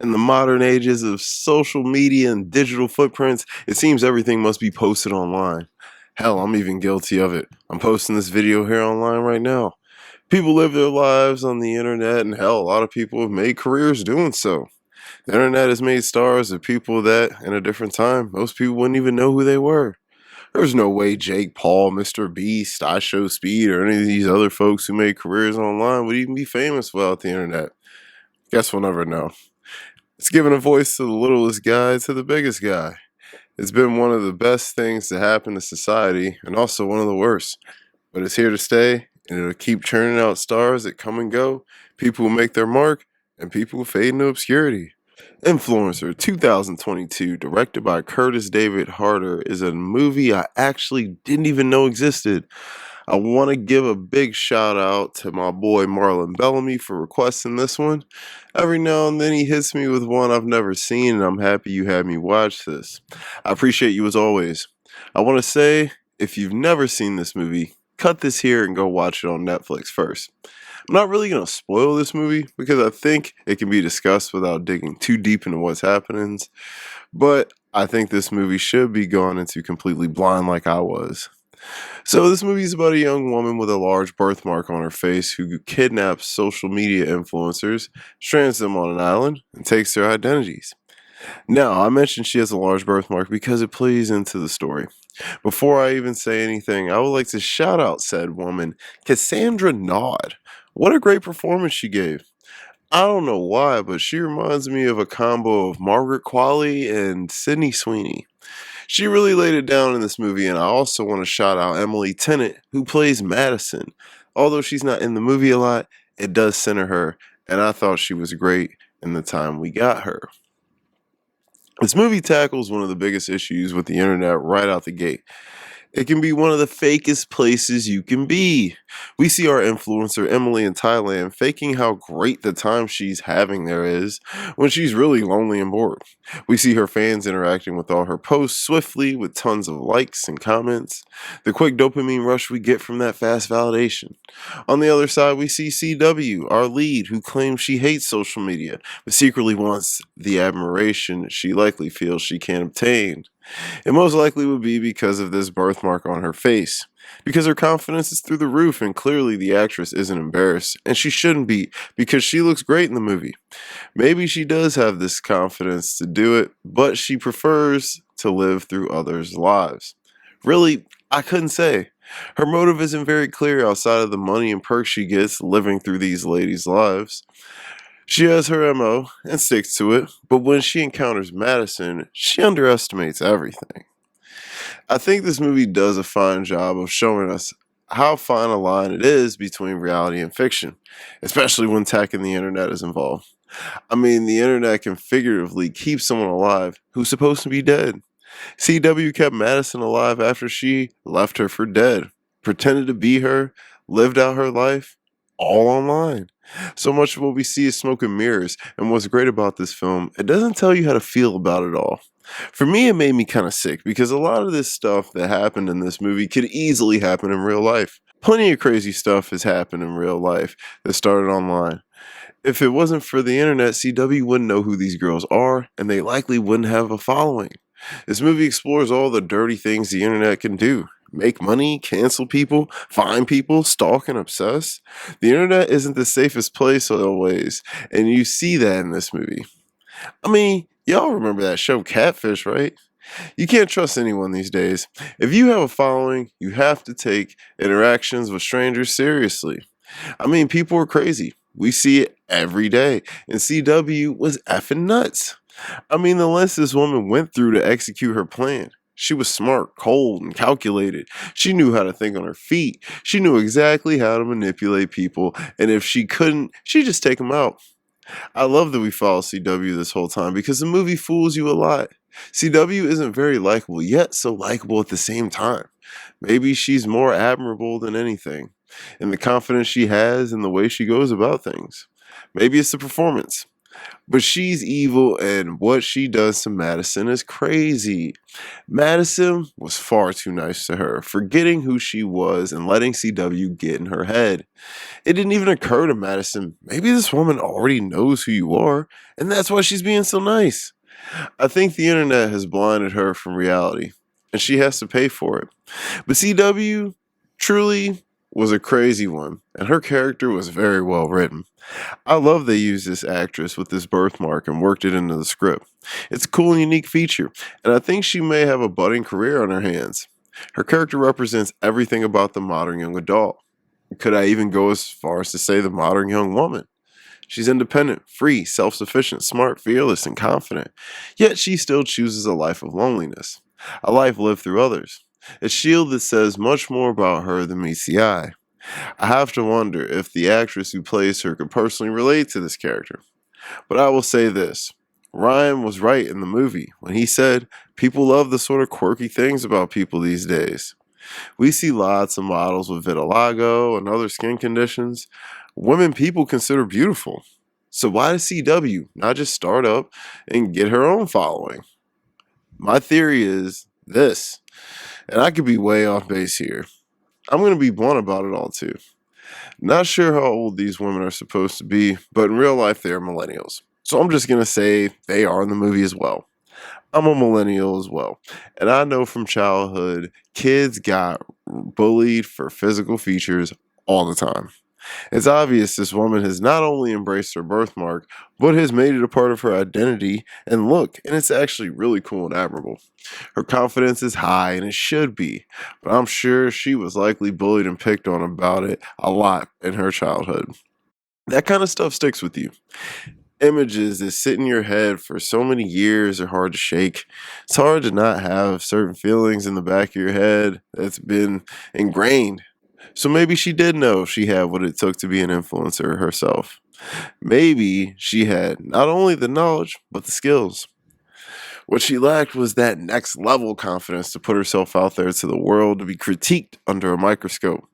In the modern ages of social media and digital footprints, it seems everything must be posted online. Hell, I'm even guilty of it. I'm posting this video here online right now. People live their lives on the internet, and hell, a lot of people have made careers doing so. The internet has made stars of people that, in a different time, most people wouldn't even know who they were. There's no way Jake Paul, Mr. Beast, I Show Speed, or any of these other folks who made careers online would even be famous without the internet. Guess we'll never know. It's given a voice to the littlest guy to the biggest guy. It's been one of the best things to happen to society and also one of the worst. But it's here to stay and it'll keep churning out stars that come and go, people who make their mark, and people who fade into obscurity. Influencer 2022, directed by Curtis David Harder, is a movie I actually didn't even know existed. I want to give a big shout out to my boy Marlon Bellamy for requesting this one. Every now and then he hits me with one I've never seen, and I'm happy you had me watch this. I appreciate you as always. I want to say, if you've never seen this movie, cut this here and go watch it on Netflix first. I'm not really going to spoil this movie because I think it can be discussed without digging too deep into what's happening, but I think this movie should be gone into completely blind like I was. So this movie is about a young woman with a large birthmark on her face who kidnaps social media influencers, strands them on an island, and takes their identities. Now, I mentioned she has a large birthmark because it plays into the story. Before I even say anything, I would like to shout out said woman, Cassandra Nod. What a great performance she gave. I don't know why, but she reminds me of a combo of Margaret Qualley and Sydney Sweeney. She really laid it down in this movie, and I also want to shout out Emily Tennant, who plays Madison. Although she's not in the movie a lot, it does center her, and I thought she was great in the time we got her. This movie tackles one of the biggest issues with the internet right out the gate. It can be one of the fakest places you can be. We see our influencer Emily in Thailand faking how great the time she's having there is when she's really lonely and bored. We see her fans interacting with all her posts swiftly with tons of likes and comments. The quick dopamine rush we get from that fast validation. On the other side, we see CW, our lead, who claims she hates social media, but secretly wants the admiration she likely feels she can't obtain. It most likely would be because of this birthmark on her face. Because her confidence is through the roof, and clearly the actress isn't embarrassed, and she shouldn't be, because she looks great in the movie. Maybe she does have this confidence to do it, but she prefers to live through others' lives. Really, I couldn't say. Her motive isn't very clear outside of the money and perks she gets living through these ladies' lives. She has her MO and sticks to it, but when she encounters Madison, she underestimates everything. I think this movie does a fine job of showing us how fine a line it is between reality and fiction, especially when tech and the internet is involved. I mean, the internet can figuratively keep someone alive who's supposed to be dead. CW kept Madison alive after she left her for dead, pretended to be her, lived out her life, all online. So much of what we see is smoke and mirrors, and what's great about this film, it doesn't tell you how to feel about it all. For me, it made me kind of sick because a lot of this stuff that happened in this movie could easily happen in real life. Plenty of crazy stuff has happened in real life that started online. If it wasn't for the internet, CW wouldn't know who these girls are, and they likely wouldn't have a following. This movie explores all the dirty things the internet can do. Make money, cancel people, find people, stalk and obsess. The internet isn't the safest place always, and you see that in this movie. I mean, y'all remember that show Catfish, right? You can't trust anyone these days. If you have a following, you have to take interactions with strangers seriously. I mean, people are crazy. We see it every day, and CW was effing nuts. I mean, the lengths this woman went through to execute her plan. She was smart, cold, and calculated. She knew how to think on her feet. She knew exactly how to manipulate people, and if she couldn't, she'd just take them out. I love that we follow CW this whole time because the movie fools you a lot. CW isn't very likable, yet so likable at the same time. Maybe she's more admirable than anything, in the confidence she has and the way she goes about things. Maybe it's the performance. But she's evil, and what she does to Madison is crazy. Madison was far too nice to her, forgetting who she was and letting CW get in her head. It didn't even occur to Madison, maybe this woman already knows who you are, and that's why she's being so nice. I think the internet has blinded her from reality, and she has to pay for it. But CW truly was a crazy one, and her character was very well written. I love they used this actress with this birthmark and worked it into the script. It's a cool and unique feature, and I think she may have a budding career on her hands. Her character represents everything about the modern young adult. Could I even go as far as to say the modern young woman? She's independent, free, self sufficient, smart, fearless, and confident. Yet she still chooses a life of loneliness, a life lived through others. A shield that says much more about her than meets the eye. I have to wonder if the actress who plays her could personally relate to this character. But I will say this, Ryan was right in the movie when he said people love the sort of quirky things about people these days. We see lots of models with vitiligo and other skin conditions. Women people consider beautiful. So why does CW not just start up and get her own following? My theory is this, and I could be way off base here. I'm going to be blunt about it all too. Not sure how old these women are supposed to be, but in real life they are millennials. So I'm just going to say they are in the movie as well. I'm a millennial as well. And I know from childhood, kids got bullied for physical features all the time. It's obvious this woman has not only embraced her birthmark, but has made it a part of her identity and look, and it's actually really cool and admirable. Her confidence is high, and it should be, but I'm sure she was likely bullied and picked on about it a lot in her childhood. That kind of stuff sticks with you. Images that sit in your head for so many years are hard to shake. It's hard to not have certain feelings in the back of your head that's been ingrained. So maybe she did know she had what it took to be an influencer herself. Maybe she had not only the knowledge, but the skills. What she lacked was that next level confidence to put herself out there to the world to be critiqued under a microscope.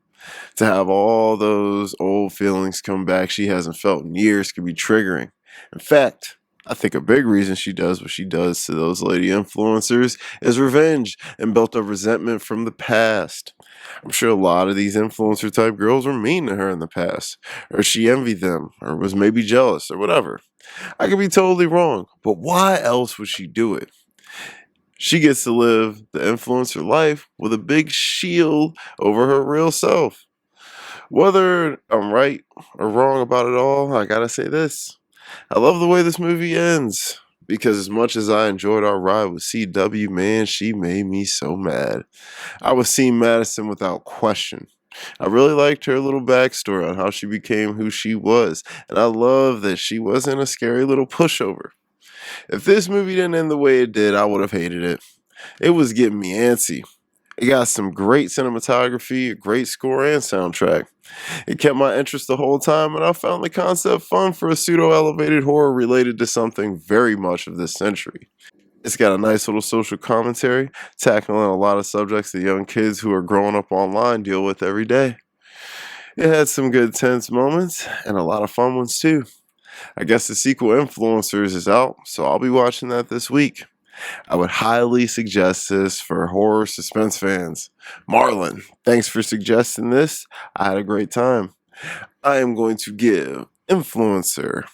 To have all those old feelings come back she hasn't felt in years could be triggering. In fact, I think a big reason she does what she does to those lady influencers is revenge and built up resentment from the past. I'm sure a lot of these influencer type girls were mean to her in the past, or she envied them, or was maybe jealous, or whatever. I could be totally wrong, but why else would she do it? She gets to live the influencer life with a big shield over her real self. Whether I'm right or wrong about it all, I gotta say this. I love the way this movie ends. Because as much as I enjoyed our ride with CW, man, she made me so mad. I was Team Madison without question. I really liked her little backstory on how she became who she was, and I love that she wasn't a scary little pushover. If this movie didn't end the way it did, I would have hated it. It was getting me antsy. It got some great cinematography, a great score, and soundtrack. It kept my interest the whole time, and I found the concept fun for a pseudo-elevated horror related to something very much of this century. It's got a nice little social commentary, tackling a lot of subjects that young kids who are growing up online deal with every day. It had some good tense moments, and a lot of fun ones too. I guess the sequel Influencers is out, so I'll be watching that this week. I would highly suggest this for horror suspense fans. Marlon, thanks for suggesting this. I had a great time. I am going to give Influencer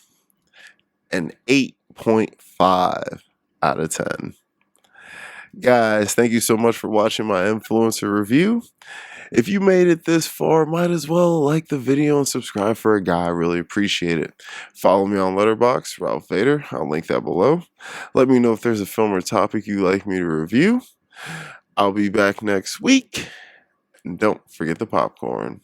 an 8.5 out of 10. Guys, thank you so much for watching my Influencer review. If you made it this far, might as well like the video and subscribe for a guy. I really appreciate it. Follow me on Letterboxd, Ralph Vader. I'll link that below. Let me know if there's a film or topic you'd like me to review. I'll be back next week. And don't forget the popcorn.